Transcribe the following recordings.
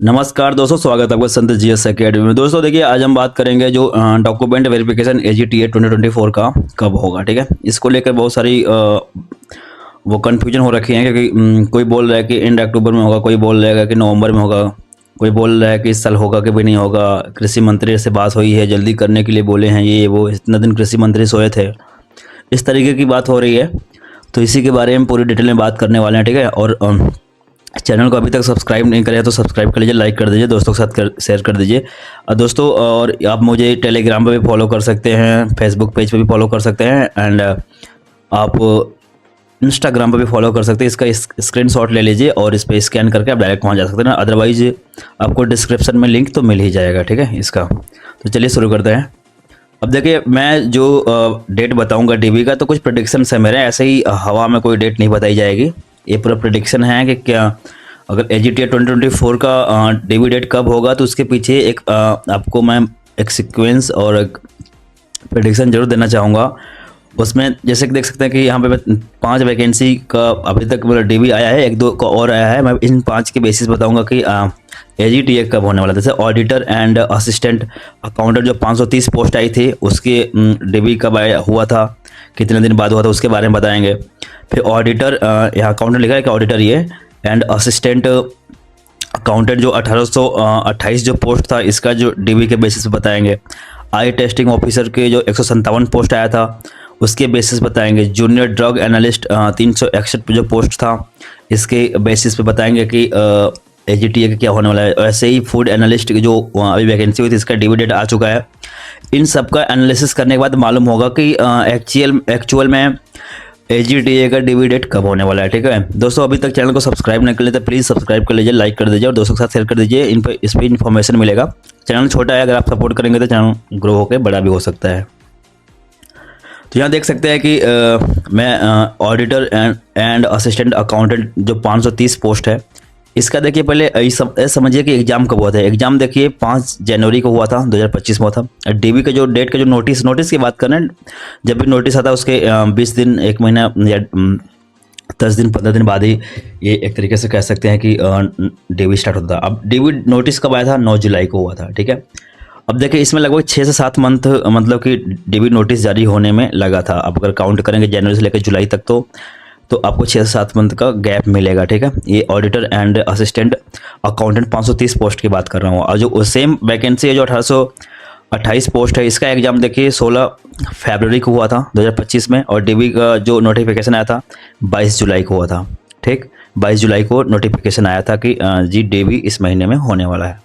नमस्कार दोस्तों, स्वागत है आपका संत जीएस अकेडमी में। दोस्तों देखिए, आज हम बात करेंगे जो डॉक्यूमेंट वेरिफिकेशन एजीटीए 2024 का कब होगा। ठीक है, इसको लेकर बहुत सारी वो कन्फ्यूजन हो रखी है क्योंकि कोई बोल रहा है कि एंड अक्टूबर में होगा, कोई बोल रहा है कि नवंबर में होगा, कोई बोल रहा है कि इस साल होगा कि भी नहीं होगा। कृषि मंत्री से बात हुई है, जल्दी करने के लिए बोले हैं, ये वो इतना दिन कृषि मंत्री सोए थे, इस तरीके की बात हो रही है। तो इसी के बारे में पूरी डिटेल में बात करने वाले हैं। ठीक है, और चैनल को अभी तक सब्सक्राइब नहीं करें तो सब्सक्राइब कर लीजिए, लाइक कर दीजिए, दोस्तों के साथ शेयर कर दीजिए। दोस्तों, और आप मुझे टेलीग्राम पे भी फॉलो कर सकते हैं, फेसबुक पेज पे भी फॉलो कर सकते हैं, एंड आप इंस्टाग्राम पे भी फॉलो कर सकते हैं। इसका स्क्रीनशॉट ले लीजिए और इस पर स्कैन करके आप डायरेक्ट वहाँ जा सकते हैं। अदरवाइज आपको डिस्क्रिप्शन में लिंक तो मिल ही जाएगा। ठीक है इसका, तो चलिए शुरू करते हैं। अब देखिए, मैं जो डेट बताऊंगा डीबी का, तो कुछ प्रेडिक्शंस है मेरे, ऐसे ही हवा में कोई डेट नहीं बताई जाएगी। ये पूरा प्रेडिक्शन है कि क्या अगर एजीटीए 2024 का डीबी डेट कब होगा, तो उसके पीछे एक आपको मैं एक सीक्वेंस और एक प्रेडिक्शन जरूर देना चाहूँगा। उसमें जैसे कि देख सकते हैं कि यहाँ पे 5 वैकेंसी का अभी तक मतलब डीबी आया है, 1-2 का और आया है। मैं इन 5 के बेसिस बताऊंगा कि एजीटीए कब होने वाला है। जैसे ऑडिटर एंड असिस्टेंट अकाउंटेंट जो 530 पोस्ट आई थी, उसके डीबी कब आया हुआ था, कितने दिन बाद हुआ था, उसके बारे में बताएंगे। फिर ऑडिटर, यहाँ अकाउंटेंट लिखा है कि ऑडिटर ये, एंड असिस्टेंट अकाउंटेंट जो 1828 जो पोस्ट था, इसका जो डीबी के बेसिस पे बताएंगे। आई टेस्टिंग ऑफिसर के जो 157 पोस्ट आया था, उसके बेसिस बताएंगे। जूनियर ड्रग एनालिस्ट 361 जो पोस्ट था, इसके बेसिस पे बताएंगे कि एजीटीए का क्या होने वाला है। ऐसे ही फूड एनालिस्ट की जो अभी वैकेंसी हुई थी, इसका डीबी डेट आ चुका है। इन सब का एनालिसिस करने के बाद मालूम होगा कि एक्चुअल में एजीटीए का डीबी डेट कब होने वाला है। ठीक है दोस्तों, अभी तक चैनल को सब्सक्राइब नहीं कर लेते, प्लीज़ सब्सक्राइब कर लीजिए, लाइक कर दीजिए और दोस्तों के साथ शेयर कर दीजिए। इस पर इन्फॉर्मेशन मिलेगा। चैनल छोटा है, अगर आप सपोर्ट करेंगे तो चैनल ग्रो होकर बड़ा भी हो सकता है। तो यहाँ देख सकते हैं कि मैं ऑडिटर एंड असिस्टेंट अकाउंटेंट जो 530 पोस्ट है, इसका देखिए पहले समझिए कि एग्जाम कब हुआ था। एग्जाम देखिए 5 जनवरी को हुआ था, 2025 में हुआ था। डीबी का जो डेट का जो नोटिस की बात करें, जब भी नोटिस आता है उसके 20 दिन, 1 महीना या 10 दिन 15 दिन बाद ही ये एक तरीके से कह सकते हैं कि डीबी स्टार्ट होता था। अब डीबी नोटिस कब आया था? 9 जुलाई को हुआ था। ठीक है, अब देखिए इसमें लगभग 6 से 7 मंथ मतलब कि डीबी नोटिस जारी होने में लगा था। अब अगर काउंट करेंगे जनवरी से लेकर जुलाई तक, तो आपको 6 से 7 मंथ का गैप मिलेगा। ठीक है, ये auditor and assistant accountant 530 post की बात कर रहा हूँ। और जो सेम वैकेंसी है जो 1828 पोस्ट है, इसका एग्जाम देखिए 16 फरवरी को हुआ था 2025 में, और डीबी का जो नोटिफिकेशन आया था 22 जुलाई को हुआ था। ठीक, 22 जुलाई को नोटिफिकेशन आया था कि जी डीबी इस महीने में होने वाला है।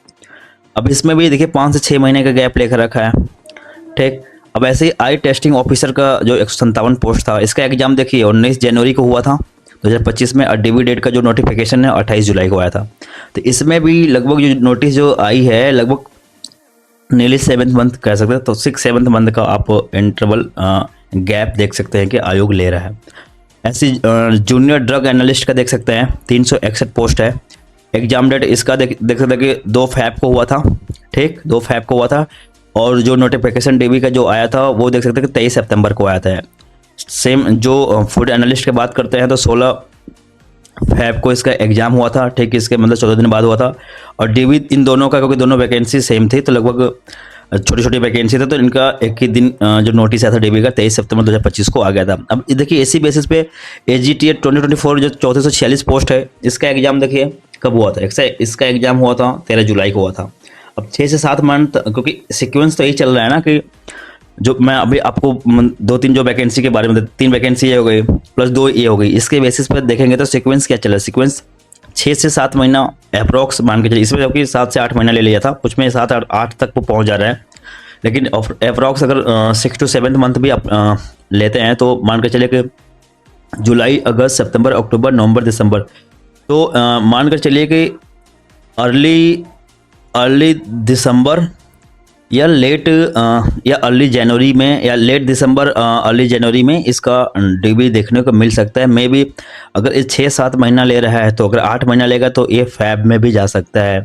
अब इसमें भी देखिए 5 से 6 महीने का गैप लेकर रखा है। ठीक, अब ऐसे ही आई टेस्टिंग ऑफिसर का जो 157 पोस्ट था, इसका एग्जाम देखिए 19 जनवरी को हुआ था 2025 में, और डीबी डेट का जो नोटिफिकेशन है 28 जुलाई को आया था। तो इसमें भी लगभग जो नोटिस जो आई है, लगभग नियरली 7th मंथ कह सकते हैं। तो 6-7 मंथ का आप इंटरवल गैप देख सकते हैं कि आयोग ले रहा है। ऐसी जूनियर ड्रग एनालिस्ट का देख सकते हैं 361 पोस्ट है। एग्जाम डेट इसका देख सकते हैं कि 2 फरवरी को हुआ था। ठीक, 2 फरवरी को हुआ था, और जो नोटिफिकेशन डीबी का जो आया था वो देख सकते हैं कि 23 सितंबर को आया था। सेम जो फूड एनालिस्ट की बात करते हैं तो 16 फरवरी को इसका एग्जाम हुआ था। ठीक, इसके मतलब 14 दिन बाद हुआ था। और डीबी इन दोनों का, क्योंकि दोनों वैकेंसी सेम थी, तो लगभग छोटी छोटी वैकेंसी थे, तो इनका एक ही दिन जो नोटिस आया था डीबी का 23 सितंबर 2025 को आ गया था। अब देखिए इसी बेसिस पे एजीटीए 2024 जो 3446 पोस्ट है, इसका एग्जाम देखिए कब हुआ था। इसका एग्जाम हुआ था 13 जुलाई को हुआ था। अब 6 से 7 मंथ, क्योंकि सीक्वेंस तो यही चल रहा है ना कि जो मैं अभी आपको 2-3 जो वैकेंसी के बारे में, 3 वैकेंसी ये हो गई प्लस 2 ये हो गई, इसके बेसिस पर देखेंगे तो सीक्वेंस क्या चल रहा है। सीक्वेंस 6 से 7 महीना अप्रॉक्स मान के चलिए, इसमें जबकि 7 से 8 महीना ले लिया था, कुछ में 7-8 तक वो पहुंच जा रहा है, लेकिन अप्रॉक्स अगर 6 to 7 मंथ भी आप लेते हैं तो मान के चलिए कि जुलाई, अगस्त, सितंबर, अक्टूबर, नवंबर, दिसंबर, तो मान कर चलिए कि अर्ली दिसंबर या अर्ली जनवरी में, या लेट दिसंबर अर्ली जनवरी में इसका डीबी देखने को मिल सकता है। मे बी अगर ये 6-7 महीना ले रहा है, तो अगर 8 महीना लेगा तो ये फैब में भी जा सकता है।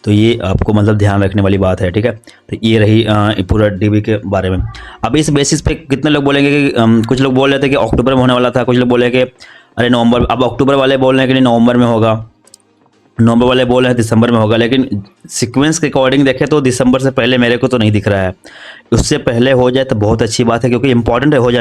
तो ये आपको मतलब ध्यान रखने वाली बात है। ठीक है, तो ये रही पूरा डीबी के बारे में। अब इस बेसिस पे कितने लोग बोलेंगे कि कुछ लोग बोल रहे थे कि अक्टूबर में होने वाला था, कुछ लोग बोले कि अरे नवंबर। अब अक्टूबर वाले बोल रहे हैं कि नहीं नवंबर में होगा। नवंबर वाले बोल रहे हैं दिसंबर में होगा, लेकिन सीक्वेंस के अकॉर्डिंग देखें तो दिसंबर से पहले मेरे को तो नहीं दिख रहा है। उससे पहले हो जाए तो बहुत अच्छी बात है, क्योंकि इंपॉर्टेंट हो जाना